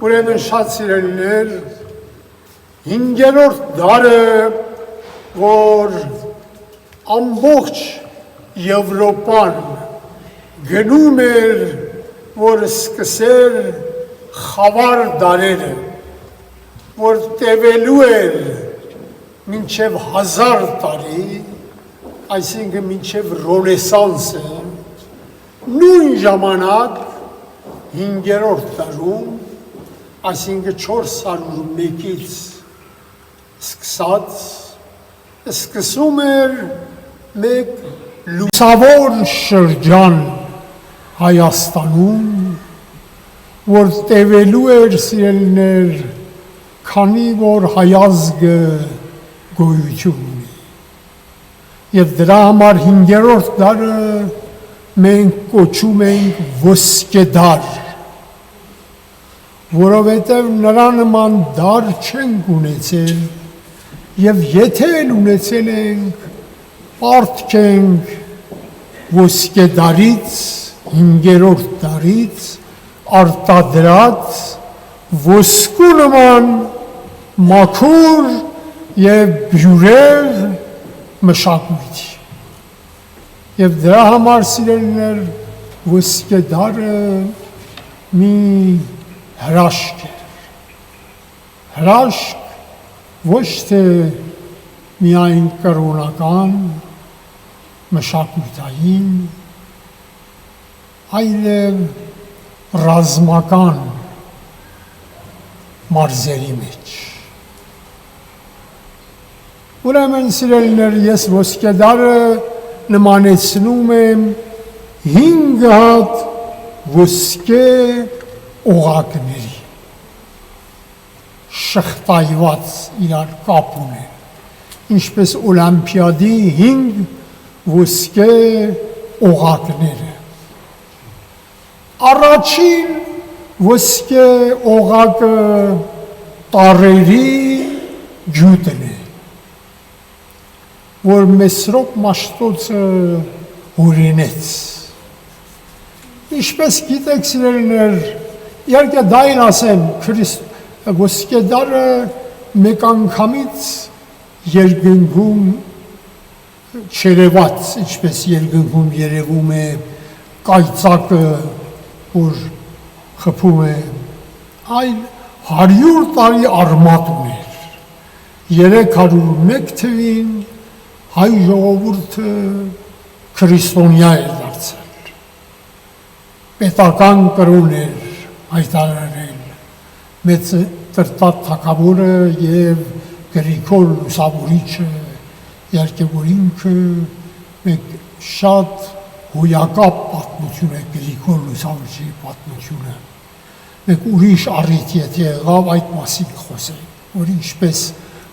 ուրեմն շատ սիրելիներ, 5-րդ դարը, որ ամբողջ Եվրոպան գնում էր, որ սկսեր խավար դարերը, որ տևելու էր մինչև 1000 տարի, այսինքն մինչև Ռենեսանսը, նույն ժամանակ 5-րդ դարում, այսինքն 401-ից սկսում էր մեկ լուսավոր շրջան Հայաստանում, որ տևելու էր սիրելիներ, քանի որ հայազգը գոյություն ունի։ Եվ դրա համար 5-րդ դարը մենք կոչում ենք ոսկեդար, որովհետև նրա նման դար չենք ունեցել, և եթե էլ ունեցել ենք, պարտք ենք ոսկեդարից, 5-րդ դարից, արտադրած ոսկու նման մաքուր և բյուրեղ մշակույթ։ Եվ դրա համար սիրելիներ ոսկեդարը մի հրաշք էր։ Հրաշք ոչ թե միայն կրոնական, մշակութային, այլև ռազմական մարզերի մեջ։ Ուրեմն սիրելիներ, ես ոսկեդարը նմանեցնում եմ 5 հատ ոսկե օղակների, շղթայված իրար կապ ունեն, ինչպես Օլիմպիադի 5 ոսկե օղակները։ Առաջին ոսկե օղակը տառերի ջութն է, որ Մեսրոպ Մաշտոցը հորինեց։ Ինչպես գիտեք սիրելիներ, իհարկե դա էլ ասեմ, ոսկեդարը մեկ անգամից երկնքում չերևաց, ինչպես երկնքում երևում է կայծակը, որ խփում է, այլ 100 տարի արմատ ուներ, 301 թվին հայ ժողովուրդը քրիստոնյա էր դարձել, պետական կրոն էր հայտարարել, մեծ տրտատ թագավորը և Գրիգոր Լուսավորիչը, իհարկե որ ինքը մեկ շատ հոյակապ պատմություն է Գրիգոր Լուսավորիչի պատմությունը, մեկ ուրիշ առիթ եթե եղավ այդ մասին խոսենք, որ ինչպես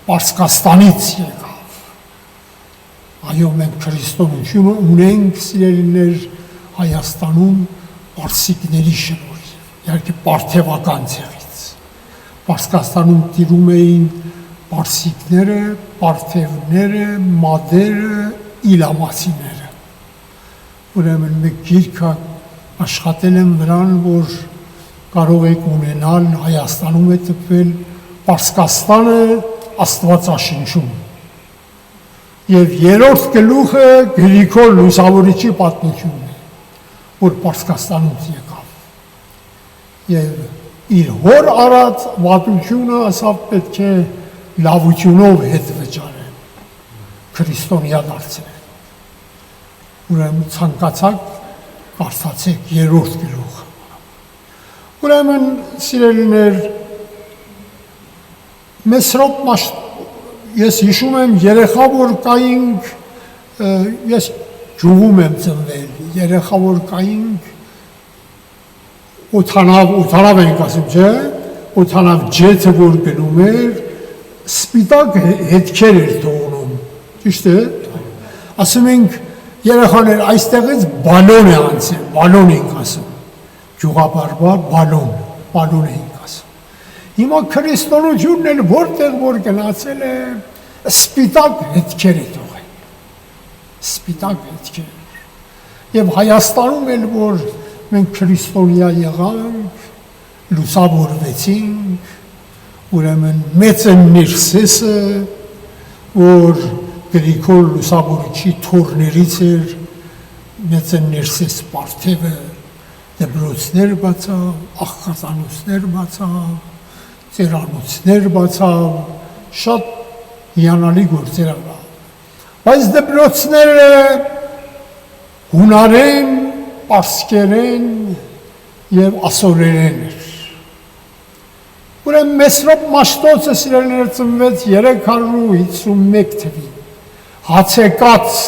Պարսկաստանից եկավ։ Այո, մենք քրիստոնեությունը ունենք սիրելիներ Հայաստանում պարսիկների շնորհիվ, իհարկե պարթևական ցեղից։ Պարսկաստանում տիրում էին պարսիկները, պարթևները, մադերը, իլամացիները։ Ուրեմն մեկ գիրքը աշխատել եմ վրան, որ կարող եք ունենալ Հայաստանում է տպվել Պարսկաստանը Աստվածաշնչում։ Եվ երրորդ գլուխը Գրիգոր Լուսավորիչի պատմությունն է, որ Պարսկաստանից եկավ։ Եվ իր հոր արած վատությունը ասավ պետք է լավությունով հետ վճարեն, քրիստոնյա դարձնել։ Ուրեմն ցանկացած կարդացեք երրորդ գլուխը։ Ուրեմն սիրելիներ, Մեսրոպ Մաշտոց, ես հիշում եմ երեխա որ կայինք, ես ջուղում եմ ծնվել, երեխա որ կայինք, օթանավ ենք ասում, չէ, օթանավ ջեթը որ գնում էր, սպիտակ հետքեր էր թողնում, ճիշտ է, ասում ենք երեխաներ այստեղից բալոն է անցել, բալոն ենք ասում, ջուղաբարբար բալոն ենք ասում։ Հիմա քրիստոնեությունն էլ որտեղ որ գնացել է, սպիտակ հետքեր է թողել, սպիտակ հետքեր։ Եվ Հայաստանում էլ որ մենք քրիստոնյա եղանք, լուսավորվեցինք, ուրեմն մեծն Ներսեսը, որ Գրիգոր լուսավորիչի թորներից էր, մեծն Ներսես Պարթևը դպրոցներ բացավ, աղքատանոցներ բացավ, ծերանոցներ բացավ, շատ հիանալի գործեր արավ։ Բայց դպրոցները հունարեն, պարսկերեն և ասորերեն էր։ Ուրեմն Մեսրոպ Մաշտոցը սիրելիներ ծնվեց 351 թվին, Հացեկաց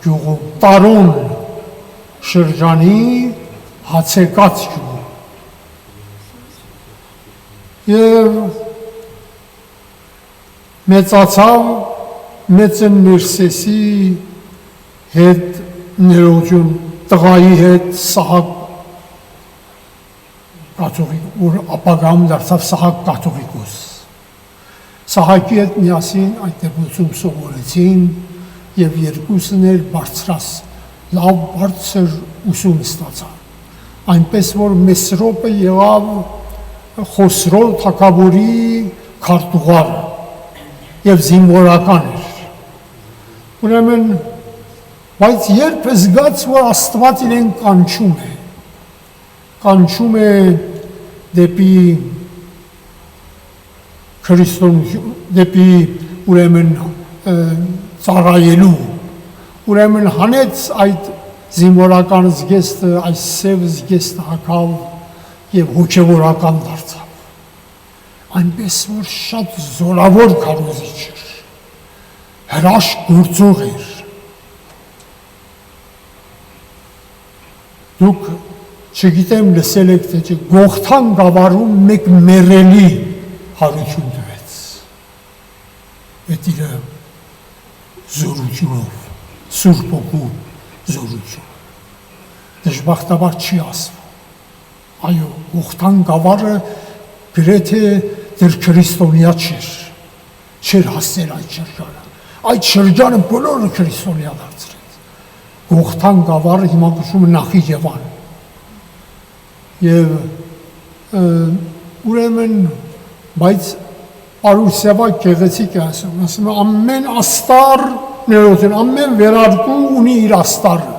գյուղում, Տարոն շրջանի Հացեկաց գյուղում։ Եվ մեծացավ մեծն Ներսեսի հետ ներողություն տղայի հետ Սահակ կաթողիկ, որ ապագայում դարձավ Սահակ կաթողիկոս։ Սահակի հետ միասին այդ դեպքում սովորեցին և երկուսն էլ լավ բարձր ուսում ստացան։ Այնպես որ Մեսրոպը եղավ Խոսրո թագավորի քարտուղարը և զինվորական էր։ Ուրեմն, բայց երբ զգաց, որ Աստված իրեն կանչում է դեպի քրիստոնեություն, դեպի ուրեմն ծառայելու, ուրեմն հանեց այդ զինվորական զգեստը, այս սև զգեստը հագավ և հոգևորական դարձավ։ Այնպես որ շատ զորավոր քարոզիչ էր, հրաշք գործող էր։ Դուք չգիտեմ լսել եք, թե Գողթան գավառում մեկ մեռելի հարություն տվեց։ Էդ իր զորությունով, Սուրբ Հոգու զորություն։ Դժբախտաբար չի ասվում։ Այո, Գողթան գավառը գրեթե դեռ քրիստոնյա չէր հասել այդ շրջանը։ Այդ շրջանը բոլորը քրիստոնյա դարձրեց։ Գողթան գավառը հիմա կոչվում է Նախիջևան։ Եվ ուրեմն, բայց Պարուսևա գեղեցիկ է ասում է ամեն աստար ներողություն, ամեն վերարկու ունի իր աստարը։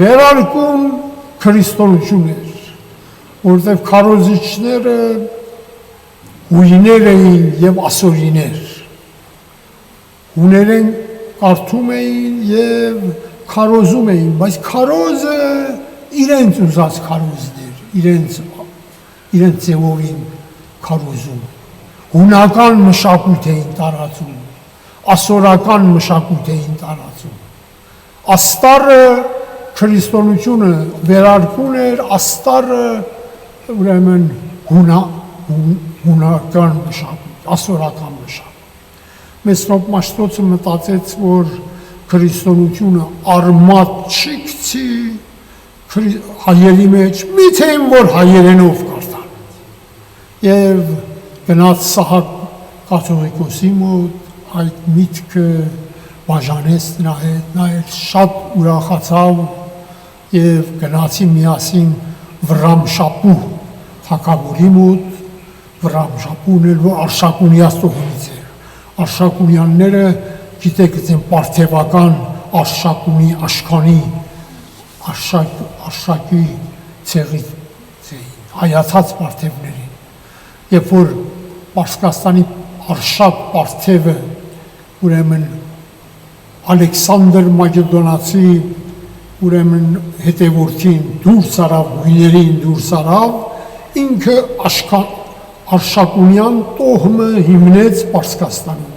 Վերարկուն քրիստոնեություն էր, որտեղ քարոզիչները հույներ էին և ասորիներ։ Հուներեն կարդում էին և քարոզում էին, բայց քարոզը իրենց ուզած քարոզներ, իրենց ձևովին քարոզում, հունական մշակույթ էին տարածում, ասորական մշակույթ էին տարածում։ Աստառը քրիստոնեությունը վերարկուն էր, աստառը ուրեմն հունական մշակույթ, ասորական մշակույթ։ Մեսրոպ Մաշտոցը մտածեց, որ քրիստոնեությունը արմատ չի գցի հայերի մեջ, միթե որ հայերենով կարդան։ Եվ գնաց Սահակ կաթողիկոսի մոտ այդ միտքը բաժանեց նրա հետ, նա էլ շատ ուրախացավ և գնացի միասին Վռամշապուհ թագավորի մոտ, Վռամշապուհն էլ որ Արշակունյաց տոհմից էր։ Արշակունյանները գիտեք են պարթևական Արշակունի աշխանի Արշակի ցեղի հայացած պարթևներին, երբ որ Պարսկաստանի Արշակ պարթևը ուրեմն Ալեքսանդր Մակեդոնացի ուրեմն հետևորդին դուրս արավ, հույներին դուրս արավ, ինքը Արշակունյան տոհմը հիմնեց Պարսկաստանում։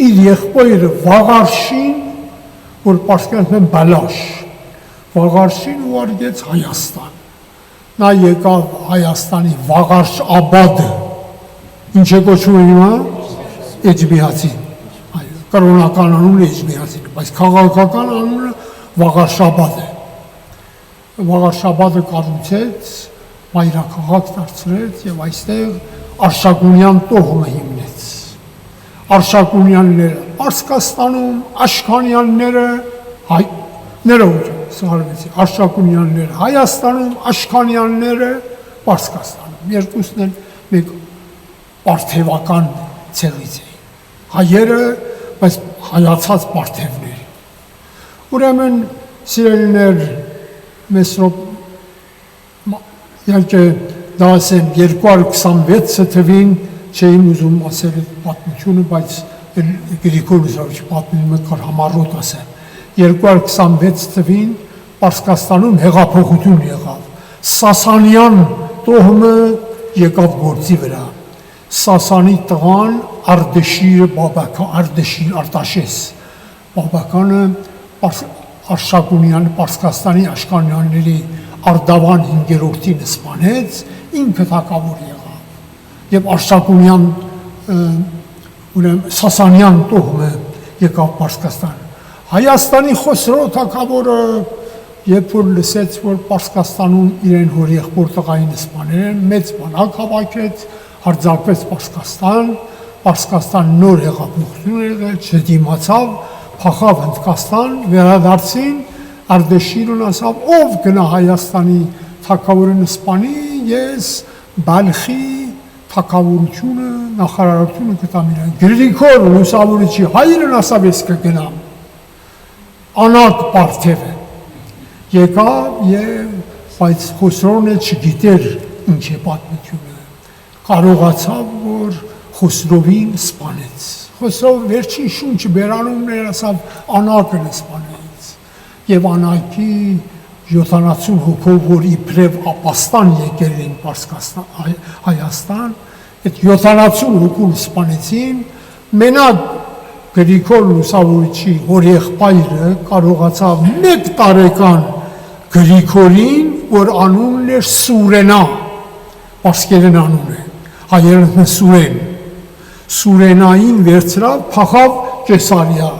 Իր եղբայրը Վաղարշին, որ պարսկերեն Բալաշ, Վաղարշին ուղարկեց Հայաստան։ Նա եկավ Հայաստանի Վաղարշ Աբադը, ինչ է կոչվում հիմա Էջմիածին, կրոնական անունը Էջմիածին, բայց քաղաքական անունը Վաղարշ Աբադ է։ Վաղարշ Աբադը կառուցեց, մայրաքաղաք դարձրեց և այստեղ Արշակունյան տոհմը հիմնեց։ Արշակունյանները Պարսկաստանում, Աշխանյանները Արշակունյանները Հայաստանում, Աշխանյանները Պարսկաստանում։ Երկուսն էլ մեկ պարթևական ցեղից էին։ Հայերը, բայց հայացած պարթևներ։ Ուրեմն սիրելիներ, Մեսրոպ իհարկե դա ասեմ 226 թվին չէին ուզում ասել այդ պատմությունը, բայց Գրիգոր Լուսավորիչը պատմում է կար համառոտ ասեմ 226 թվին Պարսկաստանում հեղափոխություն եղավ, Սասանյան տոհմը եկավ գործի վրա, Սասանի տղան Արդեշիրը Բաբական, Արտաշես Բաբականը Արշակունյանը Պարսկաստանի աշխարհյանների Արդավան 5-րդին սպանեց, ինքը թագավոր եղավ եւ Արշակունյան ուրեմն Սասանյան տոհմը եկավ Պարսկաստան։ Հայաստանի Խոսրո թագավորը երբ որ լսեց որ Պարսկաստանում իրեն հոր եղբոր տղային սպանել են, մեծ բանակ հավաքեց, հարձակվեց Պարսկաստան նոր հեղափոխություն եղել, չդիմացավ, փախավ Հնդկաստան, վերադարձին Արդեշիրուն ասավ, ով գնա Հայաստանի թագավորին սպանի, ես Բալխի թագավորությունը, նախարարությունը կտամ իրան։ Գրիգոր Լուսավորիչի հայրն ասավ, ես կգնամ։ Անակ պարթև է։ Եկավ եւ բայց Խոսրոն չգիտեր ինչ է պատմությունը։ Կարողացավ, որ Խոսրովին սպանեց։ Խոսրով վերջին շունչը բերանումներ ասավ, Անակն սպանեց։ Եվ Անակի 70 հոգով, որ իբրև ապաստան եկել են Հայաստան, այդ 70 հոգում սպանեցին, մենակ Գրիգոր Լուսավորիչի հոր եղբայրը կարողացավ 1 տարեկան Գրիգորին, որ անունն էր Սուրենա, պարսկերեն անուն է, հայերեն Սուրեն, Սուրենային վերցրավ, փախավ Կեսարիա,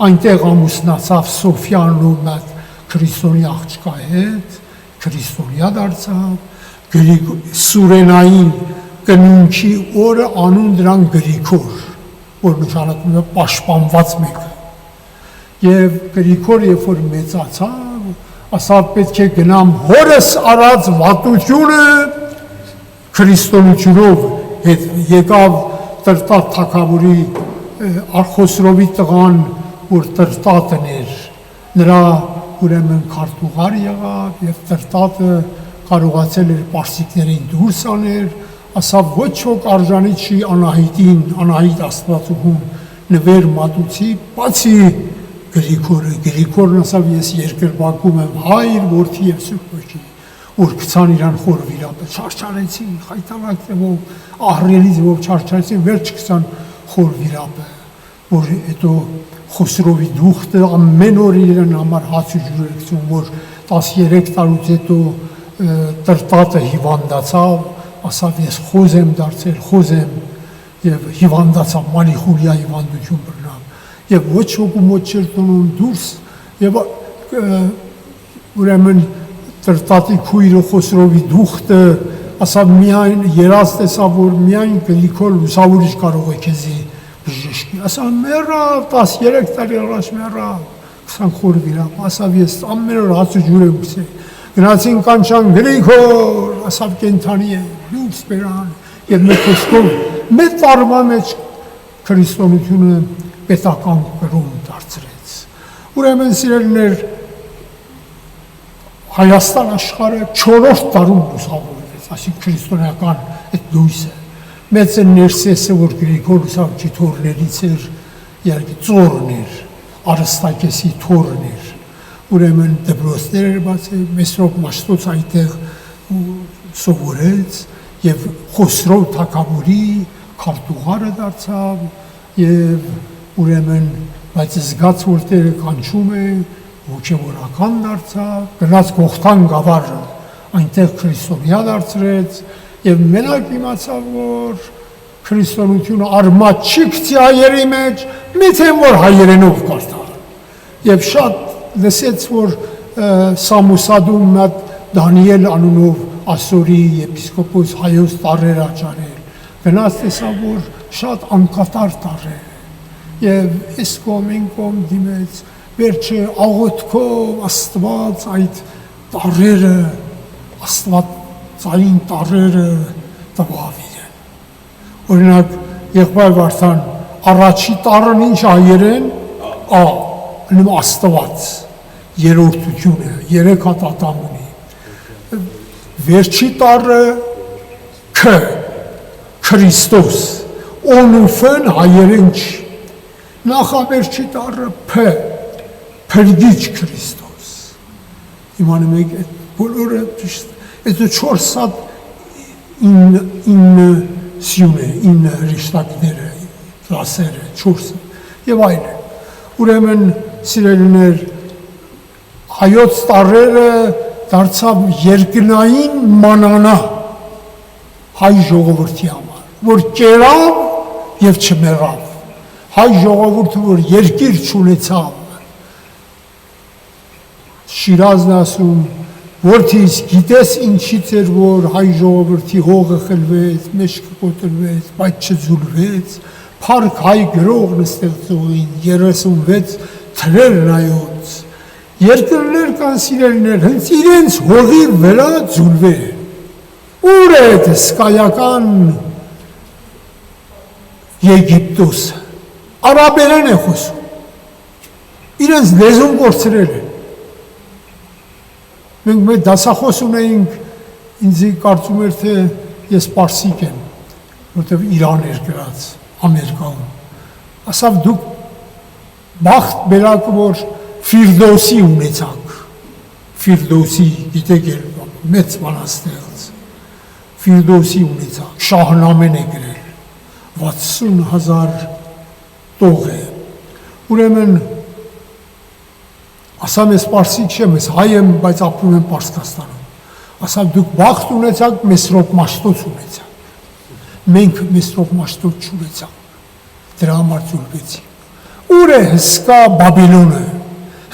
այնտեղ ամուսնացավ Սոֆյանու մոտ քրիստոնյա աղջկա հետ, քրիստոնյա դարձավ, Սուրենային կնունքի օրը անուն դրան Գրիգոր, որ նշանակում է պաշտպանված մեկը։ Եվ Գրիգոր երբ որ մեծացավ, ասավ պետք է գնամ հորս արած վատությունը քրիստոնեությունով հետ եկավ Տրտատ թագավորի Արխոսրովի տղան, որ Տրտատն էր, նրա ուրեմն քարտուղար եղավ եւ Տրտատը կարողացել էր պարսիկներին դուրս անել, ասավ ոչ ոք արժանի չի Անահիտին, Անահիտ Աստվածուհուն նվեր մատուցի, բացի Գրիգորն ասավ ես երկրպագում եմ Հայր, Որդի եւ Սուրբ Ոգի, որ գցան իրան խոր վիրապը, չարչարեցին, խայտավակ ձևով, ահռելի ձևով չարչարեցին, վերջ գցան խոր վիրապը, որ հետո Խոսրովի դուխտը ամեն օր իրեն համար հաց ու ջուր էր գցում, որ 13 տարուց հետո Տրտատը հիվանդացավ, ասավ ես խոզ եմ դարձել, խոզ եմ եւ հիվանդացավ, մանիխուլիա հիվանդություն բռնավ եւ ոչ ոքի մոտ չէր տոնում դուրս եւ ուրեմն Տրտատի քույրը Խոսրովի դուխտը ասավ միայն երազ տեսավ որ միայն Գրիգոր Լուսավորիչ կարող է քեզի բժշկի, ասավ մեռավ 13 տարի առաջ մեռավ 20 խոր վիրապ, ասավ ես ամեն օր հաց ու ջուր եմ գցել, գնացին կանչան Գրիգոր, ասավ կենթանի է, դուրս բերան եւ մեր խոսքով մեծ տարվա մեջ քրիստոնեությունը պետական կրում դարձրեց։ Ուրեմն սիրելիներ Հայաստան աշխարհը 4-րդ դարում լուսավորվեց, այսինքն քրիստոնեական այդ լույսը։ Մեծ ներսեսը որ Գրիգոր Լուսավորիչի թորներից էր, իհարկե ծորն էր, Արստակեսի թորն էր։ Ուրեմն դպրոցներ էր բացել, Մեսրոպ Մաշտոց այդտեղ սովորեց եւ Խոսրով թագավորի քարտուղարը դարձավ եւ ուրեմն բայց զգաց որ Տերը կանչում է ոգևորական դարձավ, գնաց Գողթան գավառը, այնտեղ քրիստոնյա դարձրեց եւ մենակ իմացավ որ քրիստոնեությունը արմատ չի գցի հայերի մեջ, միթե որ հայերենով կարդա։ Եվ շատ լսեց որ Սամուսադում մատ Դանիել անունով Ասորի եպիսկոպոս հայոց տարեր աճարել, գնաց տեսավ որ շատ անկատար տարեր եւ այս կողմին կողմ դիմեց, վերջը աղոթքով Աստված այդ տարերը Աստված ծային տարերը տվավ իրեն։ Օրինակ, եղբայր Վարդան, առաջի տարրն ինչ հայերեն, նմ Աստված, երորդություն է, 3 հատ ատամ ունի։ Վերջի տարրը Քրիստոս, օնուֆն հայերեն չի։ Նախավերջի տարրը փրկիչ Քրիստոս։ Իմանում եք, այդ բոլորը ճիշտ, այդ 4 հատ 9 սյուն է, 9 հրեշտակները, դասերը, 4-ը եւ այլն։ Ուրեմն սիրելիներ, հայոց տարրերը դարձավ երկնային մանանա հայ ժողովրդի համար, որ կերավ եւ չմեռավ։ Հայ ժողովուրդը, որ երկիր չունեցավ։ Շիրազն ասում, որդիս գիտես ինչից էր, որ հայ ժողովրդի հողը խլվեց, մեջքը կոտրվեց, բայց չձուլվեց, փառք հայ գրողն ստեղծողին 36 թրեր նայոց։ Երկրներ կան սիրելիներ, հենց իրենց հողի վրա ձուլվել են։ Ուր է այդ հսկայական Եգիպտոսը։ Արաբերեն է խոսում։ Իրենց լեզուն կորցրել են։ Մենք մեր դասախոս ունեինք, ինձ կարծում էր, թե ես պարսիկ եմ, որտեղ Իրան էր գրած, Ամերիկայում։ Ասավ դուք բախտ բերակ, որ Ֆիրդոսի ունեցաք։ Ֆիրդոսի, գիտեք էլ, մեծ բանաստեղծ։ Ֆիրդոսի ունեցաք, Շահնամեն է գրել, 60,000 տող է։ Ուրեմն, ասամ ես պարսիկ չեմ, ես հայ եմ, բայց ապրում եմ Պարսկաստանում։ Ասամ դուք բախտ ունեցաք, Մեսրոպ Մաշտոց ունեցաք։ Մենք Մեսրոպ Մաշտոց չունեցանք, դրա համար ձուլվեցինք։ Ուր է հսկա Բաբելոնը,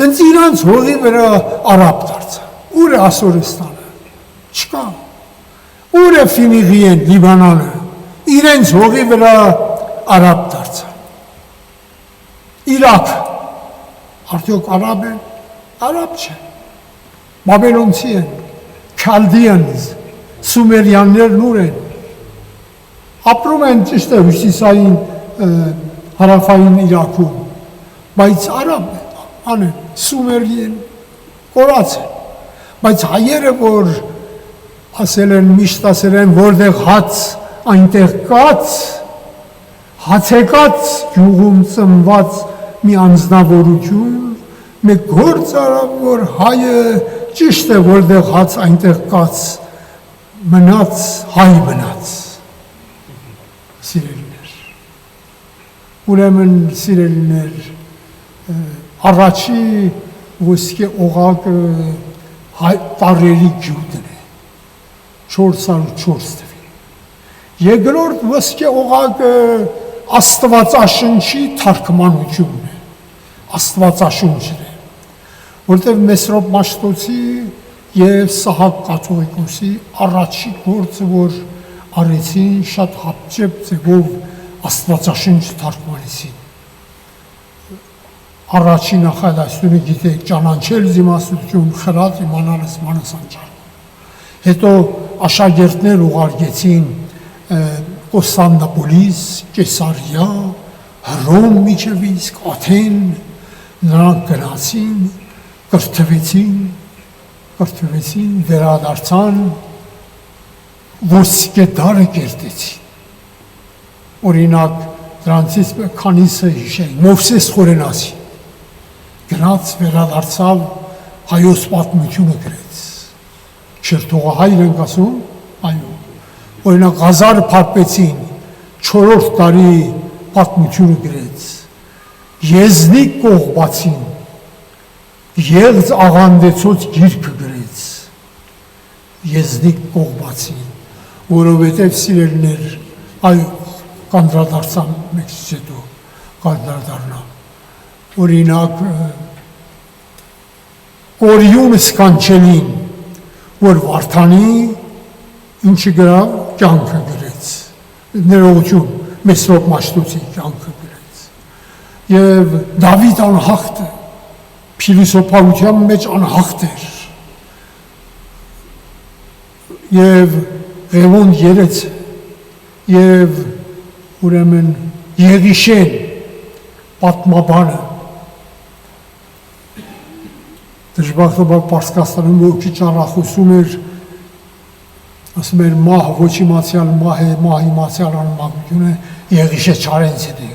հենց իրանց հողի վրա արաբ դարձավ։ Ուր է Ասորստանը, չկա։ Ուր է Ֆինիղիեն, Լիբանանը, իրենց հողի վրա արաբ դարձավ։ Իրաք, արդյոք արաբ են, արաբ չէ, բաբելոնցի են, քալդիանز, սումերյաններն ուր են, ապրում են ճիշտ է հյուսիսային հարավային Իրաքում, բայց արաբ անեն, սումերին կորած են, բայց հայերը, որ ասել են, միշտ ասել են, որտեղ հաց այնտեղ կաց, հացեկաց գյուղում ծնված մի անձնավորություն, մեկ գործ արավ, որ հայը ճիշտ է, որտեղ հաց այնտեղ կաց, մնաց, հայ մնաց, սիրելիներ։ Ուրեմն սիրելիներ, առաջի ոսկե օղակը տարերի գյուտն է, 404 թվին։ Երկրորդ ոսկե օղակը Աստվածաշնչի թարգմանությունն է, Աստվածաշունչն է, որտեղ Մեսրոպ Մաշտոցի եւ Սահակ կաթողիկոսի առաջի գործը, որ արեցին, շատ հապճեպ ձևով Աստվածաշունչ թարգմանեցին։ Առաջի նախադասությունը գիտեք, ճանաչել զիմաստություն, խրատ իմանալս մանասանջար։ Հետո աշակերտներ ուղարկեցին Կոստանդնուպոլիս, Կեսարիա, Հռոմ միջև իսկ, Աթեն, նրանք գնացին, կրթվեցին, վերադարձան, ոսկե դարը կերտեցին։ Օրինակ, դրանցից քանիսը հիշեին, Մովսես Խորենասի, գնաց վերադարձավ, հայոց պատմությունը գրեց։ Չերթողահայր ենք ասում, այո։ Օրինակ Ղազարը փարպեցին, 4-րդ տարի պատմությունը գրեց, Եզնիկ կողբացին, Եղձ աղանդեցոց գիրքը գրեց, Եզնիկ կողբացին, որովհետև սիրելիներ, այո, կանդրադարձան մեկից հետո, կանդրադառնամ, օրինակ Կորիուն սկանչելին, որ Վարդանի ինչը գրավ, կյանքը գրեց, ներողություն, Մեսրոպ Մաշտոցի կյանքը գրեց, և Դավիթ անհաղթը, փիլիսոփայության մեջ անհաղթ էր, եւ Ղևոն երեց եւ ուրեմն Եղիշեն պատմաբանը դժբախտաբար Պարսկաստանում ոքի ճառախոսում էր ասում էր մահ ոչ իմացյալ մահ է մահ իմացյալ անմահությունը Եղիշե Չարենցին է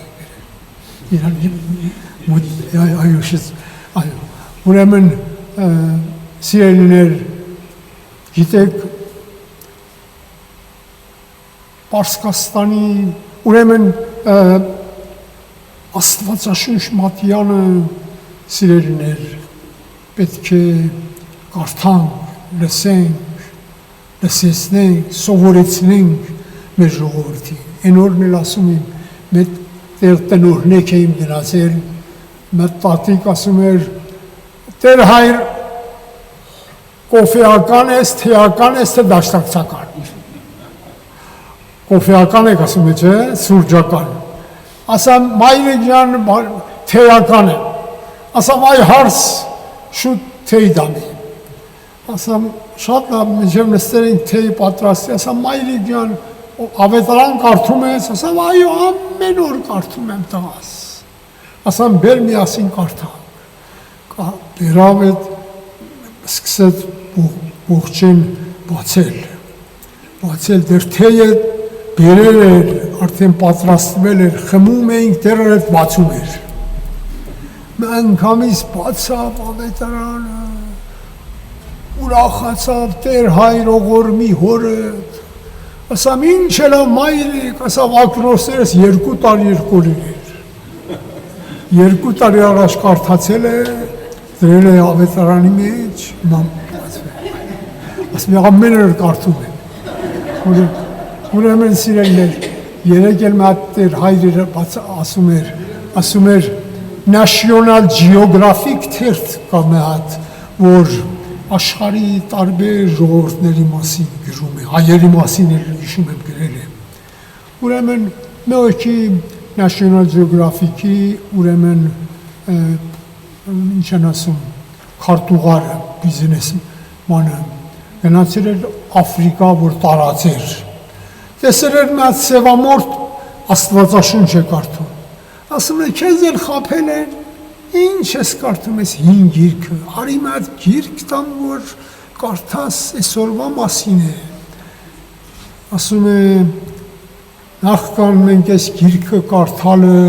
ուրեմն սիրելիներ գիտեք Պարսկաստանի ուրեմն Աստվածաշունչ Մատյանը սիրելիներ պետք է կարդանք լսենք լսեցնենք սովորեցնենք մեր ժողովրդին այն օրն էլ ասում եմ մեր տեր տնօրնեք էին գնացել մեր տատիկ ասում էր Տեր հայր կոֆեական ես, թեական ես, թե դաշտակցական կոֆեական եք ասում է, չէ, սուրջական ասամ մայրեջան թեական է ասամ այ հարս շուտ թեյ դամի ասամ շատ լավ մինչև նստել ենք թեյ պատրաստի ասամ մայրեջան ավետարան կարդում ես ասամ այո ամեն օր կարդում եմ տղաս ասամ բեր միասին կարդանք բերավ էդ սկսեց բողջեն բացել դեր թեյը բերել էր արդեն պատրաստվել էր խմում էինք դեռ էդ բացում էր անգամից բացավ ավետարանը ուրախացավ Տեր հայր ողորմի հորը ասամ ինչ էլ մայրիկ ասավ ակնոցներս 2 տարի երկորին էր 2 տարի առաջ կարդացել է դրել է ավետարանի մեջ ասում է ամեն օր կարդում եմ ուրեմն սիրելիներ երեք էլ մատ Տեր հայրերը ասում էր National Geographic թերթ կա մի հատ, որ աշխարհի տարբեր ժողովուրդների մասին գրում է, հայերի մասին էլ հիշում եմ գրել է։ Ուրեմն մեկի National Geographic-ի ուրեմն ինչ են ասում, քարտուղարը, բիզնեսմանը գնացել էր Աֆրիկա, որ տարածեր։ Տեսել էր մի հատ սևամորթ Աստվածաշունչ է կարդում։ Ասում է, քեզ էլ խաբել են, ինչ ես կարդում ես 5 գիրքը, արի մի հատ գիրք տամ, որ կարդաս այսօրվա մասին է։ Ասում է, նախքան մենք այս գիրքը կարդալը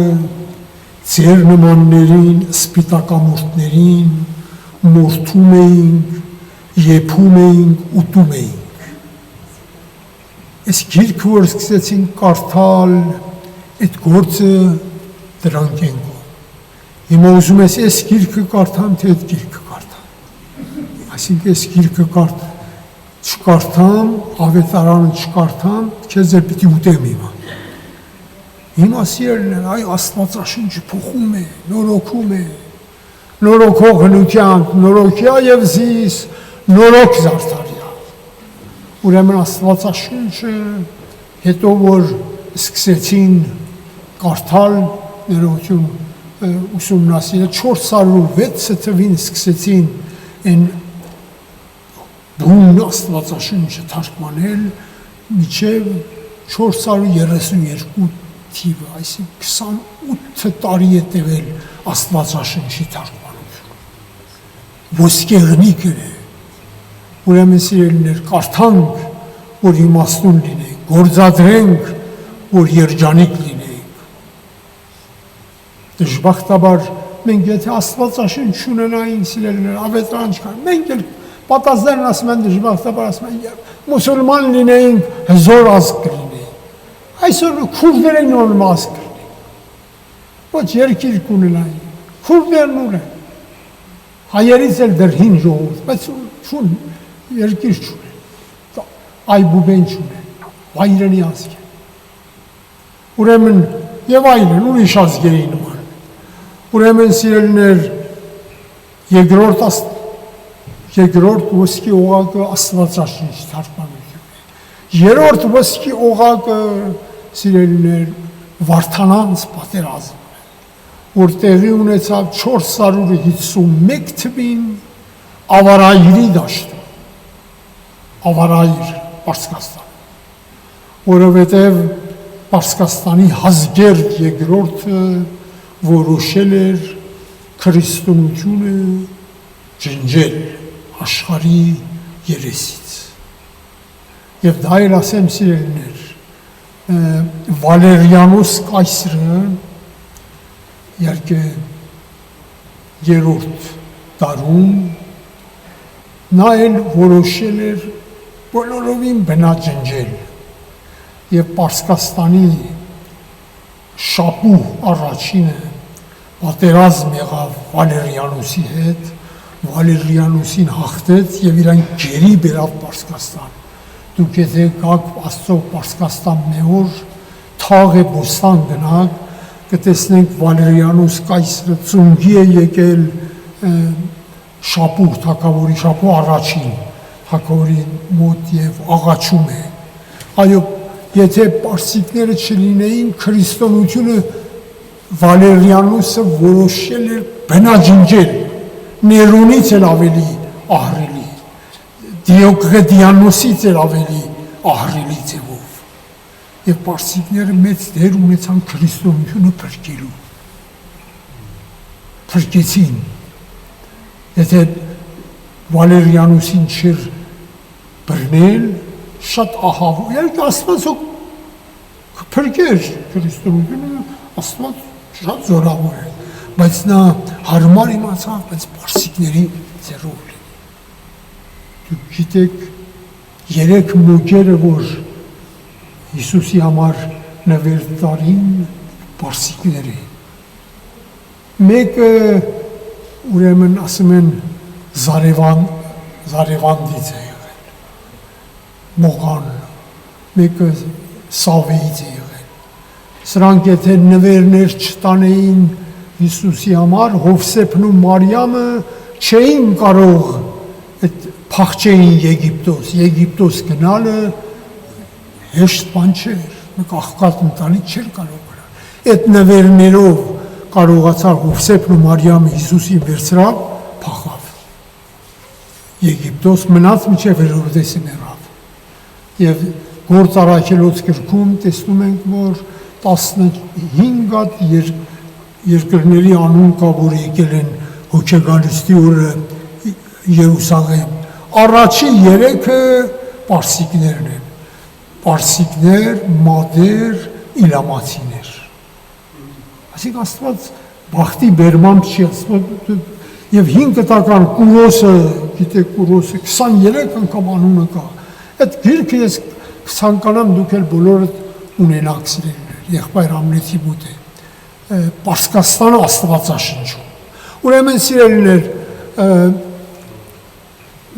ձեր նմաններին, սպիտակամորթներին մորթում էինք, եփում էինք, ուտում էինք։ Այս գիրքը, որ սկսեցինք կարդալ, այդ գործը դրանք են գո։ Հիմա ուզում ես այս գիրքը կարդամ, թե այդ գիրքը կարդամ։ Այսինքն այս գիրքը չկարդամ, ավետարանը չկարդամ, քեզ էլ պիտի ուտեմ հիմա։ Հիմա սիրելիներ, այ Աստվածաշունչը փոխում է, նորոգում է, նորոգող հնությամբ, նորոգյա եւ զիս, նորոգ զարդարյա։ Ուրեմն Աստվածաշունչը հետո որ սկսեցին կարդալ ներողություն ուսումնասիրել 406 թվին սկսեցին այն բուն Աստվածաշունչը թարգմանել մինչև 432 թիվը, այսինքն 28 տարի է տևել Աստվածաշունչի թարգմանությունը։ Ոսկեղնիկն է։ Ուրեմն սիրելիներ, կարդանք, որ իմաստուն լինենք, գործադրենք, որ երջանիկ լինենք։ Դժբախտաբար մենք եթե Աստվածաշունչ չունենայինք, սիրելիներ, ավետարան չկար, մենք էլ պատազներն ասում են դժբախտաբար ասում են մուսուլման լինեինք, հզոր ազգ կլինեինք։ Այսօր քուրդերեն նոր ազգ կլինեինք։ Ոչ երկիր կունենային։ Քուրդերն ուր են։ Հայերից էլ դեռ հին ժողովուրդ, բայց չուն երկիր չունեն։ Այբուբեն չունեն։ Վայրենի ազգ է։ Ուրեմն եւ այլն ուրիշ ազգերի նման։ Ուրեմն սիրելիներ երկրորդ ոսկի օղակը Աստվածաշունչ թարգմանությունն է։ Երրորդ ոսկի օղակը սիրելիներ Վարդանանց պատերազմն է, որ տեղի ունեցավ 451 թվին Ավարայրի դաշտում։ ավարայր Պարսկաստան, որովհետև Պարսկաստանի Հազգերտ երկրորդը որոշել էր քրիստոնեությունը ջնջել աշխարհի երեսից։ Եվ դա էլ ասեմ սիրելիներ, Վալերիանոս կայսրը իհարկե երրորդ դարում նա էլ որոշել էր բոլորովին բնաջնջել եւ Պարսկաստանի շապու առաջինը պատերազմ եղավ Վալերիանոսի հետ, Վալերիանոսին հաղթեց եւ իրան գերի բերավ Պարսկաստան։ Դուք եթե գաք Աստծո Պարսկաստան մի օր թաղ է բոստան գնաք, կտեսնենք Վալերիանոս կայսրը ծնունդի է եկել շապու, թագավորի շապու առաջին թագավորի մոտ եւ աղաչում է։ Այո, եթե պարսիկները չլինեին, քրիստոնեությունը Վալերիանոսը որոշել էր բնաջնջել, Ներոնից էլ ավելի ահռելի, Դիոկլետիանոսից էլ ավելի ահռելի ձևով։ Եվ պարսիկները մեծ դեր ունեցան քրիստոնեությունը փրկելու։ Փրկեցին։ Եթե Վալերիանոսին չէր բռնել, շատ ահավ, իհարկե Աստված փրկեր քրիստոնեությունը, Աստված շատ զորավոր է, բայց նա հարմար իմացավ, բայց պարսիկների ձեռով լինի։ Դուք գիտեք, 3 մոգերը, որ Հիսուսի համար նվեր տարին, պարսիկներ էին։ Մեկը ուրեմն ասում են Զարևանդից է եղել, Մողան, մեկը Սավեից է եղել։ Սրանք եթե նվերներ չտանեին Հիսուսի համար, Հովսեփն ու Մարիամը չէին կարող այդ փախչեին Եգիպտոս գնալը հեշտ բան չէր, մեկ աղքատ ընտանիք չէր կարող գնալ։ Այդ նվերներով կարողացավ Հովսեփն ու Մարիամը Հիսուսին վերցրավ, փախավ։ Եգիպտոս մնաց մինչև Հերովդեսը մեռավ։ Եվ Գործ առաքելոց գրքում տեսնում ենք, որ 15 հատ երկրների անուն կա, որ եկել են հոգեգանիստի օրը Երուսաղեմ։ Առաջին 3-ը պարսիկներն են։ Պարսիկներ, մադեր, իլամացիներ։ Այսինքն Աստված բախտի բերմամբ չի ասում, եւ 5 տական Կուրոսը, գիտեք Կուրոսը 23 անգամ անունը կա։ Այդ գիրքը ես ցանկանամ դուք էլ բոլորը ունենաք սիրելիներ, եղբայր Ամլեթի մոտ է։ Պարսկաստանը Աստվածաշնչում։ Ուրեմն սիրելիներ,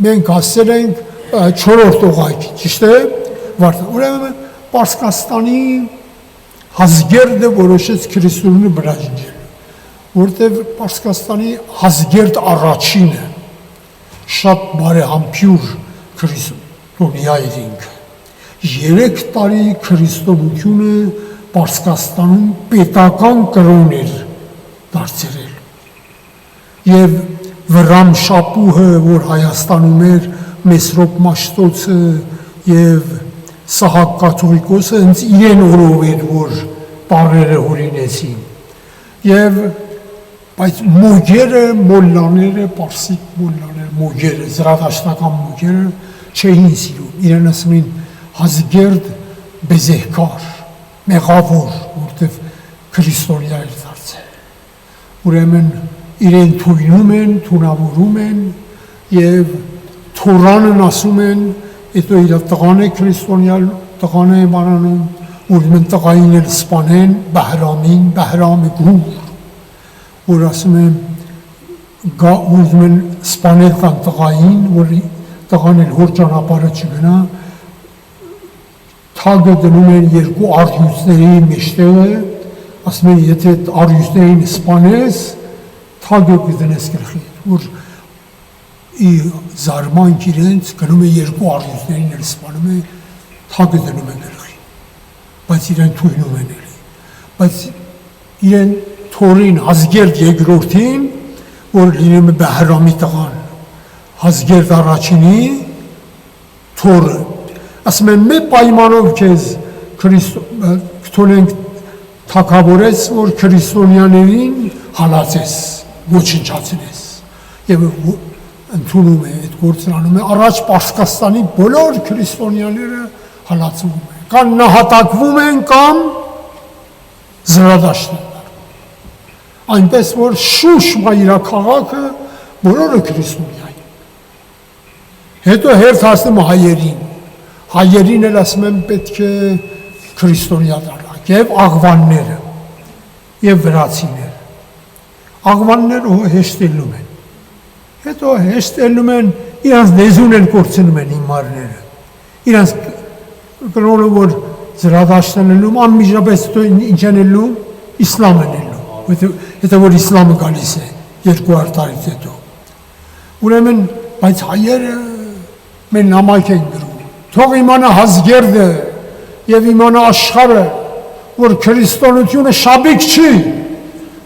մենք ասել ենք 4-րդ օղակի, ճիշտ է։ Ուրեմն Պարսկաստանի Հազգերտը որոշեց քրիստոնեությունը բնաջնջել, որտեղ Պարսկաստանի Հազգերտ առաջինը շատ բարեհամբույր քրիստոնյա էր ինքը։ 3 տարի քրիստոնեությունը Պարսկաստանում պետական կրոն էր դարձրել։ Եվ Վրամ Շապուհը, որ Հայաստանում էր, Մեսրոպ Մաշտոցը եւ Սահակ կաթողիկոսը հենց իրեն օրով էր, որ տարերը հորինեցին։ Եվ բայց մոգերը, մոլլաները, պարսիկ մոլլաները, մոգերը, զրադաշտական մոգերը չէին սիրում։ Իրեն ասում էին Հազգերտ բեզեհկար, մեղավոր, որտեվ քրիստոնյա էր դարձել։ Ուրեմն իրեն թույնում են, թունավորում են եւ Թորանն ասում են, հետո իր տղան է քրիստոնյա, տղան է մանանում, ուրեմն տղային էլ սպանեն, Բահրամին, Բահրամը գուր, որ ասում են ուրեմն սպանել կան տղային, որ տղան էլ հոր ճանապարհը չգնա, թագը դնում են 2 արյուծների մեջտեղը, ասում են եթե արյուծներին սպանես, թագը կդնես գլխի, որ զարմանք իրենց գնում է 2 արյուծներին էլ սպանում է, թագը դնում է գլխի, բայց իրեն թույնում են էլի, բայց իրեն թորին Հազգերտ երկրորդին, որ լինում է Բահրամի տղան, Հազգերտ առաջինի թորը։ Ասում են մի պայմանով քեզ քրիստոնենք թակավորեց, որ քրիստոնյաներին հալածես, ոչնչացնես։ Եվ ընդունում է այդ գործն անում է, առաջ Պարսկաստանի բոլոր քրիստոնյաները հալածվում են, կամ նահատակվում են, կամ զրադաշտ են դառնում։ Այնպես որ Շուշ մայրաքաղաքը բոլորը քրիստոնյա են։ Հետո հերթ հասնում հայերին։ Հայերին էլ ասում են պետք է քրիստոնյա դառնան, եւ աղվանները, եւ վրացիները։ Աղվանները հեշտելում են։ Հետո հեշտելում են, իրանց լեզուն են կորցնում են հիմարները։ Իրանց կրոնը որ զրադաշտն են անմիջապես ինչ են ելնում, իսլամ են ելնում։ Հետո որ իսլամը գալիս է 200 տարից հետո։ Ուրեմն, բայց հայերը մեր նամակ են գրում։ Թող իմանա Հազգերդը եւ իմանա աշխարհը, որ քրիստոնեությունը շաբիկ չի,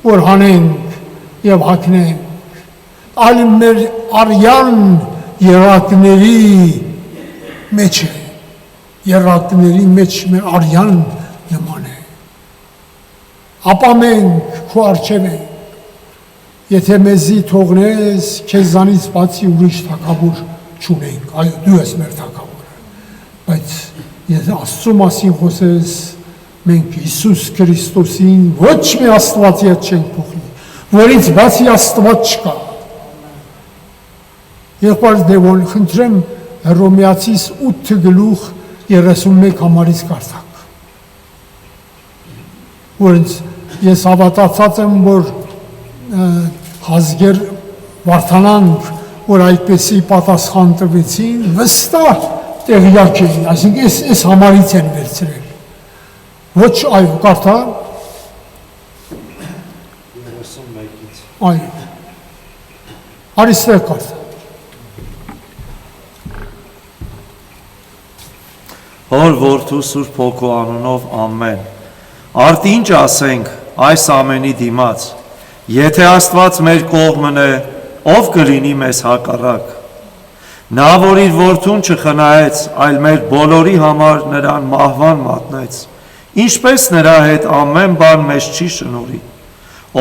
որ հանենք եւ հագնենք, այլ մեր արյան երակների մեջ է, երակների մեջ մեր արյան նման է։ Ապա մենք քո առջև ենք, եթե մեզի թողնես, քեզանից բացի ուրիշ թագավոր չունենք, այո դու ես մեր թագավորը, բայց եթե Աստծո մասին խոսես, մենք Հիսուս Քրիստոսին ոչ մի Աստվածի հետ չենք փոխի, որից բացի Աստված չկա։ Եղբայր Դևոն, խնդրեմ Հռոմեացիս 8 գլուխ 31 համարից կարդաք, որ ես հավատացած եմ, որ Հազգեր Վարդանանք, որ այդպեսի պատասխան տվեցին, վստահ տեղյակ էին, այսինքն այս համարից են վերցրել։ Ոչ, այո, կարդա։ 31-ից։ Այո։ Արիստեղ կարդա։ Հոր որդու Սուրբ Հոգու անունով ամեն։ Արդ ինչ ասենք այս ամենի դիմաց, եթե Աստված մեր կողմն է, ով կլինի մեզ հակառակ։ Նա, որ իր որդուն չխնայեց, այլ մեր բոլորի համար նրան մահվան մատնեց, ինչպես նրա հետ ամեն բան մեզ չի շնորհի։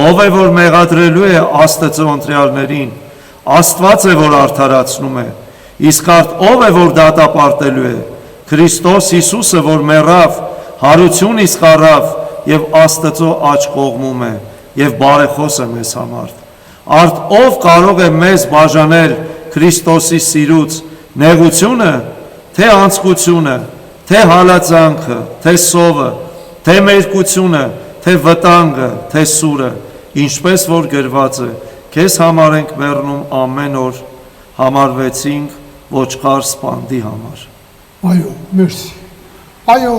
Ով է, որ մեղադրելու է Աստծո ընտրյալներին, Աստված է, որ արդարացնում է, իսկ արդ ով է, որ դատապարտելու է, Քրիստոս Հիսուսը, որ մեռավ, հարություն իսկ առավ եւ Աստծո աջ կողմում է եւ բարեխոս է մեզ համար։ Արդ ով կարող է մեզ բաժանել Քրիստոսի սիրուց, նեղությունը, թե անցկությունը, թե հալածանքը, թե սովը, թե մերկությունը, թե վտանգը, թե սուրը, ինչպես որ գրված է, քեզ համար ենք մեռնում ամեն օր, համարվեցինք ոչխար սպանդի համար։ Այո, մերսի։ Այո,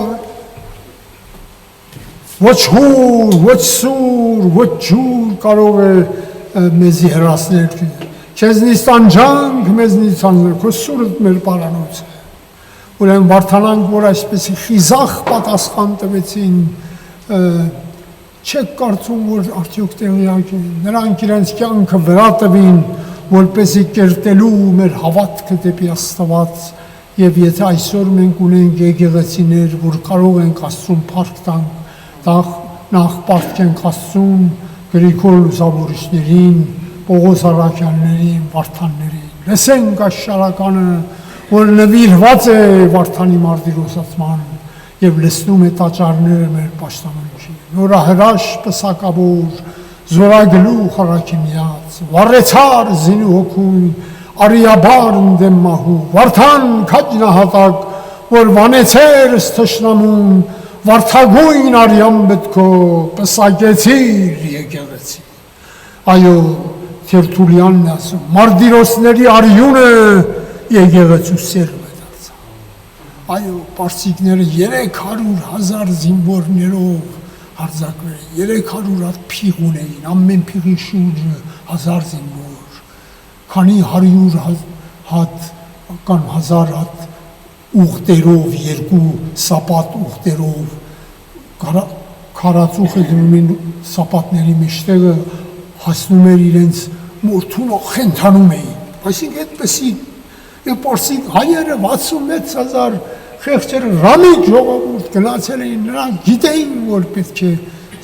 ոչ հուր, ոչ սուր, ոչ ջուր կարող է մեզի հրասնել։ Քեզնից տանջանք, մեզնից հաններ, քո սուրդ մեր պարանոց է։ Ուրեմն Վարդանանք, որ այսպեսի խիզախ պատասխան տվեցին, չեք կարծում, որ արդյոք տեղյակ են։ Նրանք իրենց կյանքը վրա տվին, որպեսզի կերտելու մեր հավատքը դեպի Աստված, եւ եթե այսօր մենք ունենք եկեղեցիներ, որ կարող ենք Աստծուն փառք տանք, նախ պարտք ենք Աստծուն, Գրիգոր Լուսավորիչներին, Պողոս Առաքյալներին, Վարդաններին։ Լսենք աշխարհականը, որ նվիրված է Վարդանի մարտիրոսացման եւ լցնում է տաճարները մեր պաշտամունքի։ Նորահրաշ պսակավոր, զորագլուխ առաքինյաց, վառեցար զինու հոգուն, արիաբար ընդեմ մահու, Վարդան քաջնահատակ, որ վանեցեր թշնամուն, վարդագույն արյան պետքո պսակեցիր եկեղեցի։ Այո, Թերթուլյանն ասում, մարտիրոսների արյունը եկեղեցու սերմ է դարձավ։ Այո, պարսիկները 300,000 զինվորներով հարձակվել, 300 հատ փիղ ունեին, ամեն փիղի շուրջը 1000 զինվոր, քանի 100 հատ կամ 1000 հատ ուղտերով, 2 սապատ ուղտերով, քարածուխը դնում են սապատների մեջտեղը, հասնում էր իրենց մորթունը խենթանում էին, այսինքն այդպեսի Եվ պարսիկ հայերը 66,000 խեղճերը ռամիկ ժողովուրդ գնացել էին, նրանք գիտեին, որ պետք է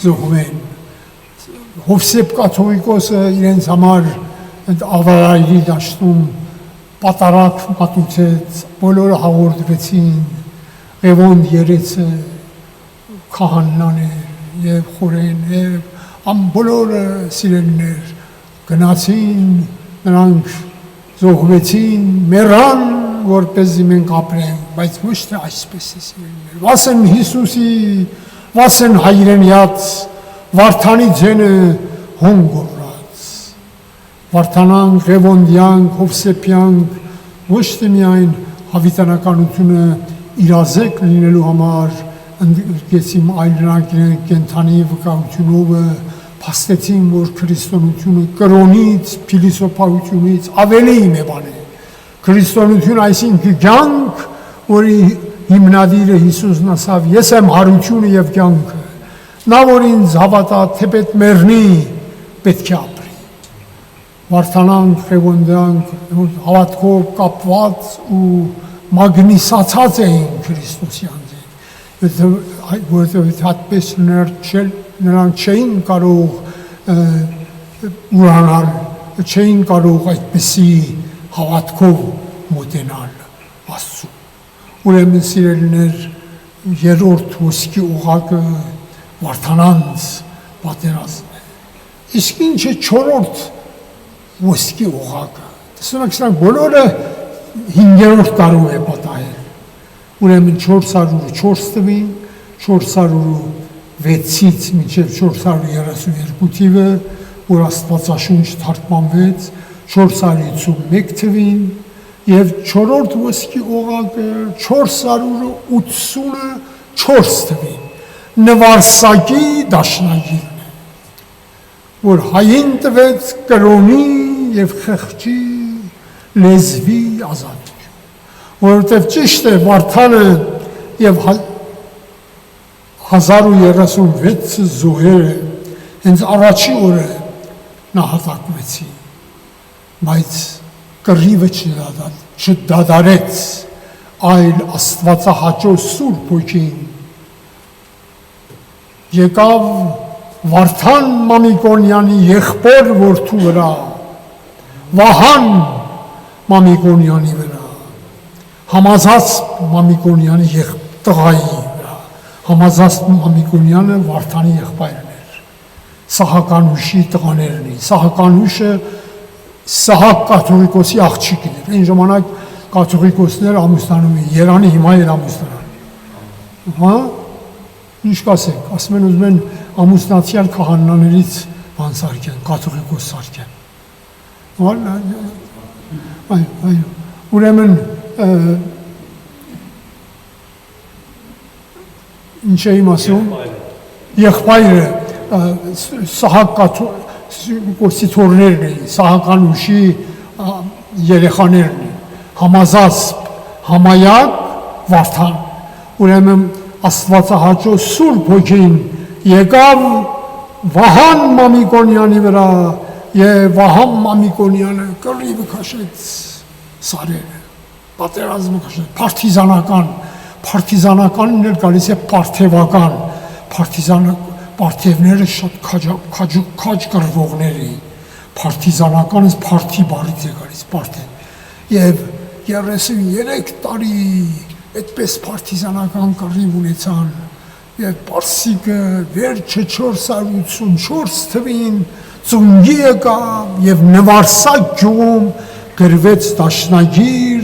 զոհվեն։ Հովսեփ կաթողիկոսը իրենց համար ավարայրի դաշտում պատարակ մատուցեց, բոլորը հաղորդվեցին, Ղևոն երեցը քահանաներ եւ խորեն եւ բոլորը սիրելիներ գնացին, նրանք զոհվեցին, մեռան, որպեսզի մենք ապրենք, բայց ոչ թե այսպես է սիրելիներ։ Վասն Հիսուսի, վասն հայրենյաց, Վարդանի ձենը հոնգորած, Վարդանանք, Ղևոնդյանք, Հովսեփյանք, ոչ թե միայն հավիտենականությունը իրազեկ լինելու համար, ընդգեցիմ այլ նրանք իրենք կենթանի վկայությունով փաստեցին, որ քրիստոնեությունը կրոնից, փիլիսոփայությունից ավելի է բան է։ Քրիստոնեություն այսինքն կյանք, որի հիմնադիրը Հիսուսն ասավ, ես եմ հարությունը եւ կյանքը։ Նա որ ինձ հավատա, թեպետ մեռնի, պետք է ապրի։ Վարդանանք, Ղևոնդյանք հավատքով կապված ու մագնիսացած էին Քրիստոսի անձին, որովհետև այդպես նրանք չէին կարող ուրանալ, չէին կարող այդպիսի հավատքով մոտենալ Աստծուն։ Ուրեմն սիրելիներ, երրորդ ոսկի օղակը Վարդանանց պատերազմն է։ Իսկ ինչ է չորրորդ ոսկի օղակը։ Տեսնում եք, սրանք բոլորը 5-րդ տարում է պատահել։ Ուրեմն 404 տվին, 406-ից մինչև 432 թիվը, որ Աստվածաշունչ թարգմանվեց, 451 թվին եւ 4-րդ ոսկի օղակը 484 թվին նվարսակի դաշնագիրն է, որ հային տվեց կրոնի եւ խեղճի լեզվի ազատություն, որովհետև ճիշտ է Վարդանը եւ 1036 զոհերը հենց առաջի օրը նահատակվեցին, բայց կռիվը չդադարեց, այլ Աստվածահաճո Սուրբ Հոգին եկավ Վարդան Մամիկոնյանի եղբոր որդու վրա, Վահան Մամիկոնյանի վրա, Համազասպ Մամիկոնյանի տղայի վրա, Համազասպ Մամիկոնյանը Վարդանի եղբայրն էր, Սահականուշի տղաներն էին, Սահականուշը Սահակ կաթողիկոսի աղջիկն էր, այն ժամանակ կաթողիկոսներ ամուսնանում էին, Երանի հիմա էր ամուսնանում, հա, ինչ կասեք, ասում են ուզում են ամուսնացյալ քահանաներից բան սարքեն, կաթողիկոս սարքեն, այո, ուրեմն ինչ եմ ասում, եղբայրը Սահակ կաթողիկոսի թորներն էին, Սահականուշի երեխաներն էին, Համազասպ, Համայակ, Վարդան, ուրեմն Աստվածահաճո Սուրբ Հոգին եկավ Վահան Մամիկոնյանի վրա եւ Վահան Մամիկոնյանը կռիվը քաշեց սարերը, պատերազմը քաշեց, պարտիզանականն էր գալիս է պարթևական, պարթևները շատ քաջ կռվողներ էին, պարտիզանականը պարթի բառից է գալիս, պարթև, եւ 33 տարի այդպես պարտիզանական կռիվ ունեցան եւ Պարսիկը վերջը 484 թվին ծունգի եկավ եւ նվարսակ գյուղում գրվեց դաշնագիր,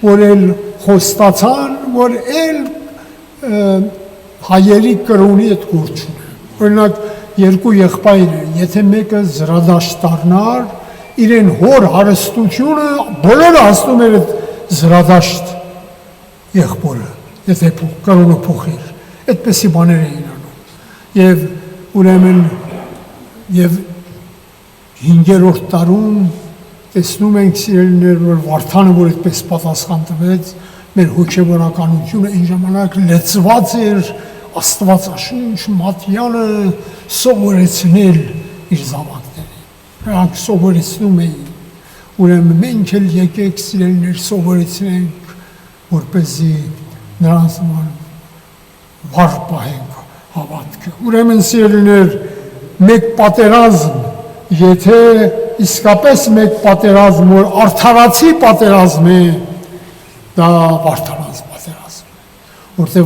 որ էլ խոստացան, որ էլ հայերի կրոնի այդ գործ ունեն։ Օրինակ երկու եղբայրը, եթե մեկը զրադաշտ դառնար, իրեն հոր հարստությունը բոլորը հասնում էր այդ զրադաշտ եղբորը, եթե կրոնը փոխեր, այդպեսի բաներ էին անում։ Եվ ուրեմն եւ 5-րդ տարում տեսնում ենք սիրելիներ, որ Վարդանը, որ այդպես պատասխան տվեց, մեր հոգեվորականությունը այն ժամանակ լեցված էր Աստվածաշունչ Մատյանը սովորեցնել իր զավակներին։ Նրանք սովորեցնում էին, ուրեմն մենք էլ եկեք սիրելիներ սովորեցնենք, որպեսզի նրանց նման վառ պահենք հավատքը։ Ուրեմն սիրելիներ, մեկ պատերազմ, եթե իսկապես մեկ պատերազմ, որ արդարացի պատերազմ է, դա վարդանանց պատերազմ է, որտեղ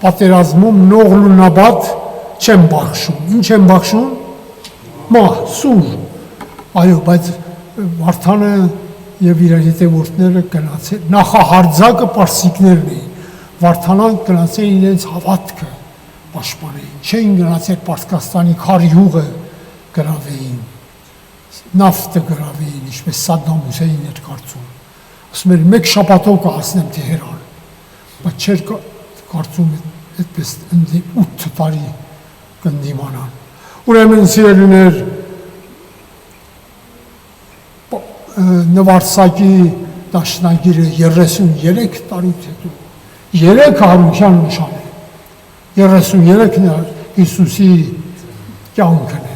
պատերազմում նող լունաբատ չեմ բախշում, ինչ եմ բախշում, մահ, սուր, այո, բայց վարդանը և իր հետևորդները գնացել, նախահարձակը պարսիկներն էին, վարդանան գնացել իրենց հավատքը պաշտպանեին, չէին գնացել Պարսկաստանի քարյուղը գրավեին, նավթը գրավեին, ինչպես Սադդամ Հուսեյնն էր կարծում, ասում էր մեկ շաբաթով կհասնեմ Թեհրան, բայց չէր կարծում այդպես 8 տարի կընդդիմանան։ Ուրեմն սիրելիներ, Նվարսակի դաշնագիրը 33 տարուց հետո 3 հարության նշան է, 33-ն Հիսուսի կյանքն է։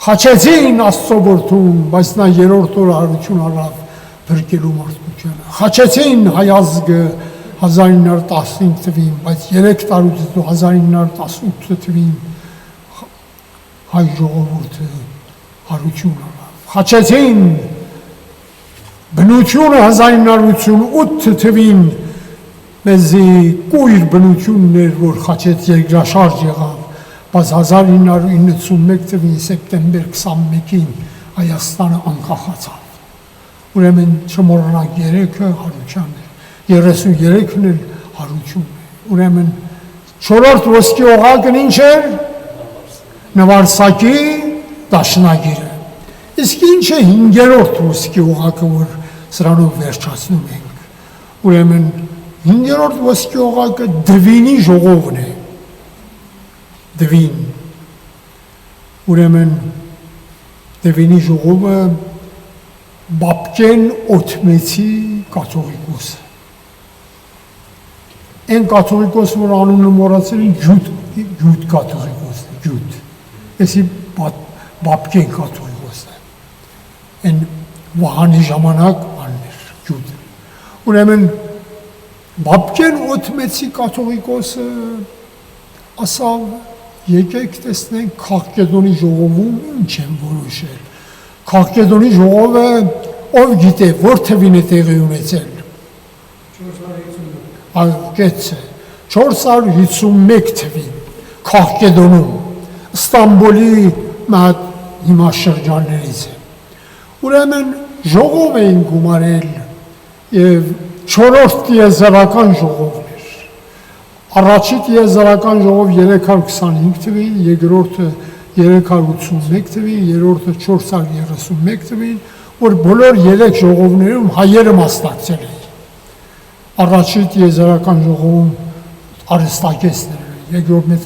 Խաչեցին Աստծո որդուն, բայց նա 3-րդ օրը հարություն առավ փրկելու մարդկությանը։ Խաչեցին հայ ազգը 1915 թվին, բայց 3 տարուց հետո 1918 թվին հայ ժողովուրդը հարություն առավ։ Խաչեցին բնությունը 1988 թվին մեզի կույր բնությունն էր, որ խաչեց երկրաշարժ եղավ, բայց 1991 թվին սեպտեմբեր 21-ին Հայաստանը անկախացավ։ Ուրեմն չմոռանանք 3-ը հարության է, 33-ն էլ հարություն է։ Ուրեմն 4-րդ ոսկի օղակն ինչ էր, Նվարսակի դաշնագիրը։ Իսկ ինչ է 5-րդ ոսկի օղակը, որ սրանով վերջացնում ենք։ Ուրեմն 5-րդ ոսկի օղակը Դվինի ժողովն է։ Դվին։ Ուրեմն Դվինի ժողովը Բաբկեն Օթմեցի կաթողիկոսը։ Այն կաթողիկոսը, որ անունը մոռացել են, Ջուդ կաթողիկոսն է, Ջուդ։ Էսի Բաբկեն կաթողիկոսն է։ Այն Վահանի ժամանակ աններ, Ջուդ։ Ուրեմն Բաբկեն Օթմեցի կաթողիկոսը ասավ, եկեք տեսնենք Քաղկեդոնի ժողովում ինչ են որոշել։ Քաղկեդոնի ժողովը ով գիտե, որ թվին է տեղի ունեցել։ 451։ Այո, կեցը 451 թվին Քաղկեդոնում, Ստամբոլի մատ հիմա շրջաններից է։ Ուրեմն ժողով էին գումարել և 4-րդ տիեզերական ժողովն էր։ Առաջի տիեզերական ժողով 325 թվին, երկրորդը 381 թվին, երրորդը 431 թվին, որ բոլոր 3 ժողովներում հայերը մասնակցել էին։ Առաջի տիեզերական ժողովում արհեստագետներ էին, երկրորդներ,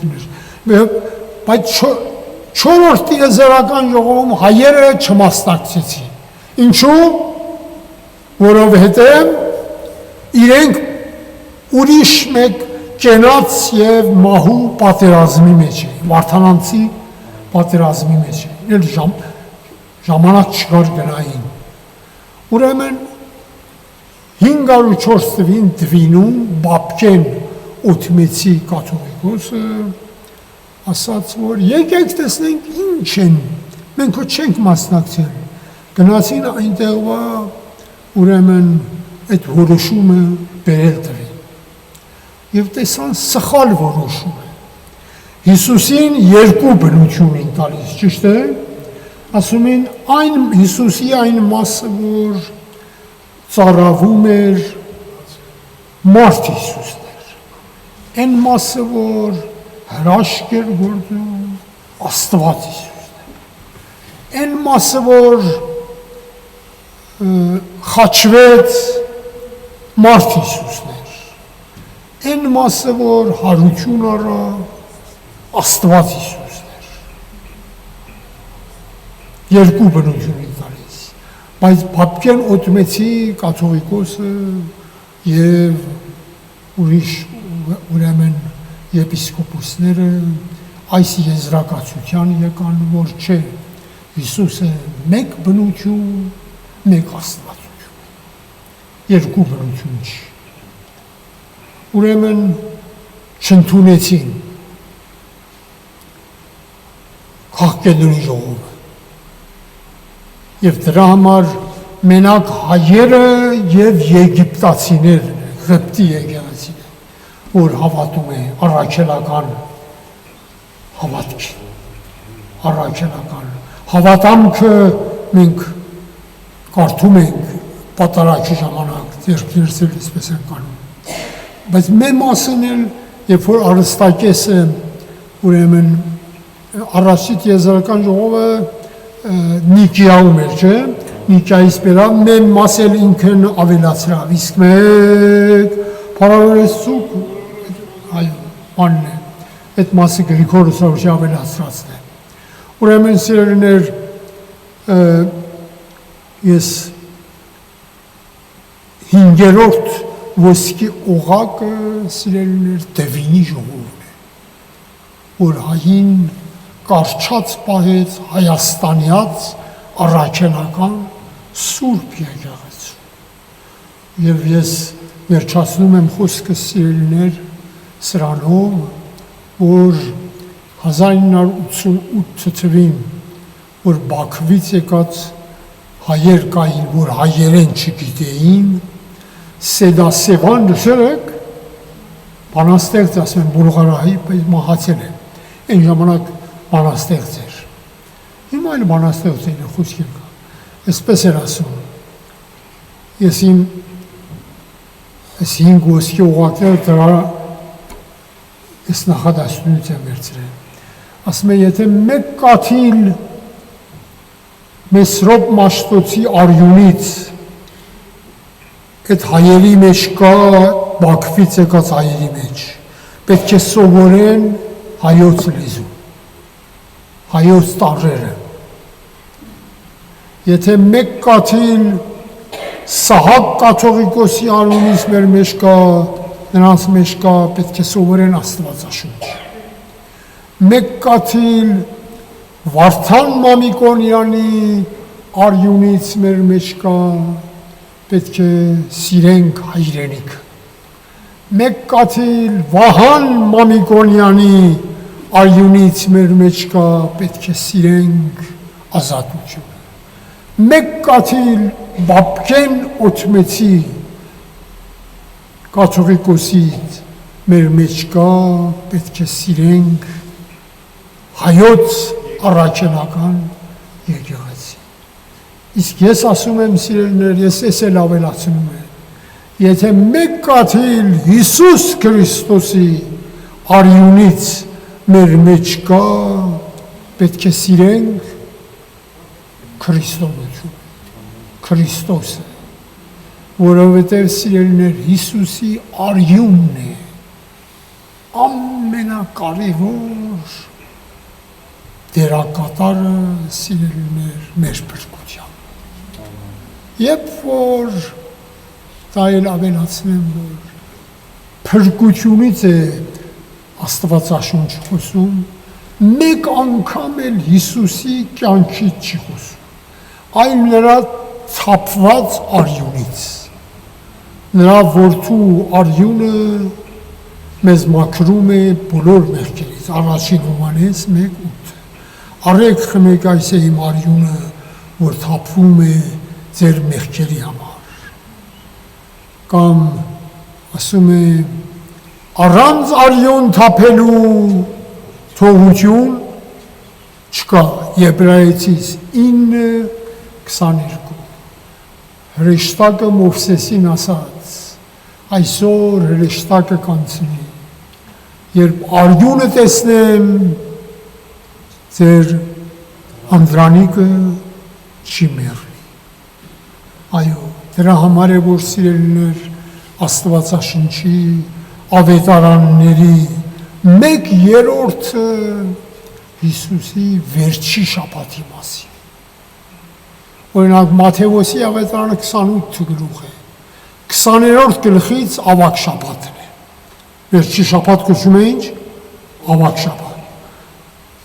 բայց 4-րդ տիեզերական ժողովում հայերը չմասնակցեցին։ Ինչու՞, որովհետև իրենք ուրիշ մեկ կենաց և մահու պատերազմի մեջ էին, վարդանանցի պատերազմի մեջ էին, էլ ժամանակ չկար գնային։ Ուրեմն 504 թվին Դվինում Բաբկեն Օթմեցի կաթողիկոսը ասաց, որ եկեք տեսնենք ինչ են, մենք հո չենք մասնակցել, գնացին այնտեղվա ուրեմն այդ որոշումը բերել տվին և տեսան սխալ որոշում է, Հիսուսին 2 բնություն են տալիս, ճիշտ է, ասում են Հիսուսի այն մասը, որ ծառավում էր մարդ Հիսուսն էր, այն մասը, որ հրաշք էր գործում Աստված Հիսուսն էր, այն մասը, որ խաչվեց մարդ Հիսուսն էր, այն մասը, որ հարություն առա Աստված Հիսուսն էր, 2 բնություն են տալիս, բայց Բաբկեն Օթմեցի կաթողիկոսը և ուրիշ ուրեմն եպիսկոպոսները այս եզրակացության եկան, որ չէ, Հիսուսը մեկ բնություն, մեկ աստվածություն, երկու բնություն չի։ Ուրեմն չընդունեցին Քաղաքագետների ժողովը եւ դրա համար մենակ հայերը եւ եգիպտացիներն են, Ղիպտի եկեղեցին, որ հավատում են առաքելական հավատքին, առաքելական հավատամքը մենք կարդում ենք պատարագի ժամանակ ձեռքերսել այսպես են կանում, բայց մեր մասն էլ երբ որ արստակեսը ուրեմն առաջի տիեզերական ժողովը Նիկիայում էր, չէ՞, Նիկիայից բերավ մեր մասել ինքն ավելացրավ, իսկ մեկ փառավորեցուկ այո, բանն է, այդ մասը Գրիգորոս Արուշի ավելացրածն է։ Ուրեմն սիրելիներ, ես հինգերորդ ոսկի օղակը սիրելիներ Դևինի ժողովն է, որ հային կարճած պահեց Հայաստանյաց առաքելական սուրբ եկեղեցու։ Եվ ես վերջացնում եմ խոսքս սիրելիներ սրանով, որ 1988 թվին, որ Բաքվից եկած հայեր կային, որ հայերեն չգիտեին, Սեդասեղան նշել եք, բանաստեղծ ասում են Բուլղարայի, բայց մահացել է, այն ժամանակ բանաստեղծ էր։ Հիմա այլ բանաստեղծ է խոսքեր կա, այսպես էր ասում, ես իմ այս հինգ ոսկի օղակները դրա ես նախադասությունից եմ վերցրել, ասում է, եթե մեկ կաթիլ Մեսրոպ Մաշտոցի արյունից այդ հայերի մեջ կա, Բաքվից եկած հայերի մեջ, պետք է սովորեն հայոց լեզու, հայոց տառերը։ Եթե մեկ կաթիլ Սահակ կաթողիկոսի արյունից մեր մեջ կա, նրանց մեջ կա, պետք է սովորեն Աստվածաշունչ։ Մեկ կաթիլ Վարդան Մամիկոնյանի արյունից մեր մեջ կա, պետք է սիրենք հայրենիք։ Մեկ կաթիլ Վահան Մամիկոնյանի արյունից մեր մեջ կա, պետք է սիրենք ազատությունը։ Մեկ կաթիլ Բաբկեն Օթմեցի կաթողիկոսից մեր մեջ կա, պետք է սիրենք հայոց առաքելական եկեղեցի։ Իսկ ես ասում եմ սիրելիներ, ես էս էլ ավելացնում եմ, եթե մեկ կաթիլ Հիսուս Քրիստոսի արյունից մեր մեջ կա, պետք է սիրենք Քրիստոնեություն, Քրիստոսը, որովհետև սիրելիներ Հիսուսի արյունն է ամենակարևոր դերակատարը սիրելիներ մեր փրկության։ Երբ որ դա էլ ավելացնեմ, որ փրկությունից է Աստվածաշունչ խոսում, մեկ անգամ էլ Հիսուսի կյանքից չի խոսում, այլ նրա թափված արյունից։ Նրա որդու արյունը մեզ մաքրում է բոլոր մեղքերից, առաջին Հովհաննես 1:8։ Արեք խմեք այս է իմ արյունը, որ թափվում է ձեր մեղքերի համար։ Կամ ասում է առանց արյուն թափելու թողություն չկա, Եբրայեցիս 9:22։ Հրեշտակը Մովսեսին ասաց, այսօր հրեշտակը կանցնի, երբ արյունը տեսնեմ, ձեր անդրանիկը չի մեռնի։ Այո, դրա համար է, որ սիրելիներ Աստվածաշնչի ավետարանների 1/3-ը Հիսուսի վերջի շաբաթի մասին։ Օրինակ Մատթեոսի ավետարանը 28 գլուխ է, 20-րդ գլխից ավագ շաբաթն է։ Վերջի շաբաթ կոչվում է ինչ? Ավագ շաբաթ։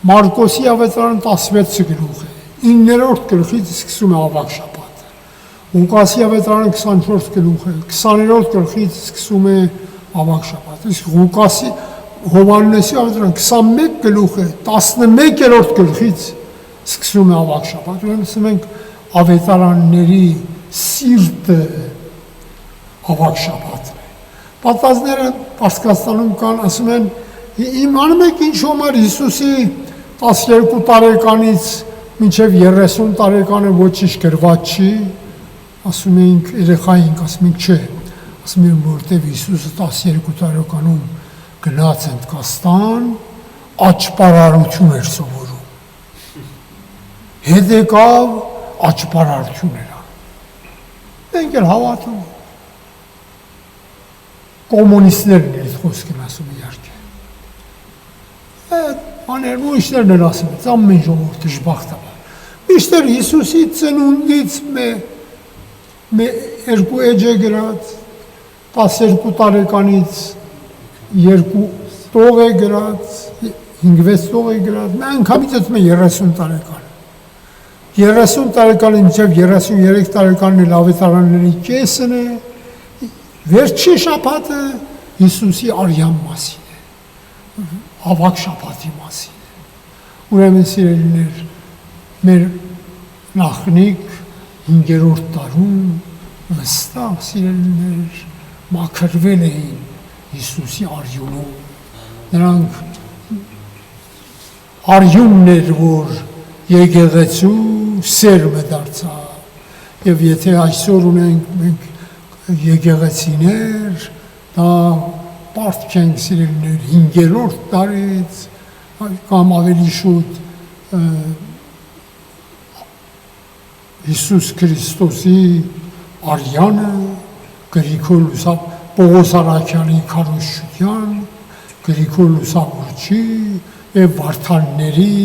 Մարկոսի ավետարանը 16 գլուխ է, 9-րդ գլխից սկսում է ավագ շաբաթը։ Ղուկասի ավետարանը 24 գլուխ է, 20-րդ գլխից սկսում է ավակ շաբաթ, իսկ Ղուկասի Հովհաննեսի ավետարանը 21 գլուխ է, 11-րդ գլխից սկսում է ավակ շաբաթ, ուրեմն ասում ենք ավետարանների սիրտը ավակ շաբաթն է։ Պատմվածները Պարսկաստանում կան, ասում են, իմանում եք ինչ համար Հիսուսի 12 տարեկանից մինչև 30 տարեկանը ոչինչ գրված չի, ասում ենք երեխային, ասում ենք չէ, ասում են որտև Հիսուսը 12 տարեկանում գնաց Հնդկաստան, աճպարարություն էր սովորում։ Հետ եկավ աճպարարություն էր։ Մենք էլ հավատում ենք։ Կոմունիստներն էլ խոսք են ասում իհարկե։ Աներն ու իշներն էլ ասում են, ամեն ժողովուրդ դժբախտաբար։ Միշտեր Հիսուսի ծնունդից երկու էջ է գրած, 12 տարեկանից 2 տող է գրած, 5-6 տող է գրած, մի անգամից ասում են 30 տարեկան։ 30 տարեկանից մինչև 33 տարեկանն էլ ավետարանների կեսն է, վերջի շաբաթը Հիսուսի արյան մասին է, ավակ շաբաթի մասին է։ Ուրեմն սիրելիներ, մեր նախնիկ 5-րդ տարում վստահ սիրելիներ մաքրվել էին Հիսուսի արյունով։ Նրանք արյունն էր, որ եկեղեցու սերմը դարձավ։ Եվ եթե այսօր ունենք մենք եկեղեցիներ, դա պարտք ենք սիրելիներ 5-րդ տարից կամ ավելի շուտ Հիսուս Քրիստոսի արյանը Գրիգոր Պողոս Արաքյանի քարոզչության, Գրիգոր Լուսավորչի եւ Վարդանների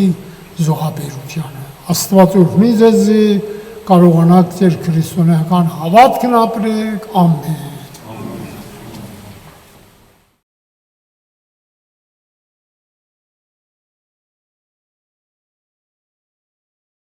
զոհաբերությանը։ Աստված օրհնի ձեզ, կարողանաք ձեր քրիստոնեական հավատքն ապրեք, ամեն։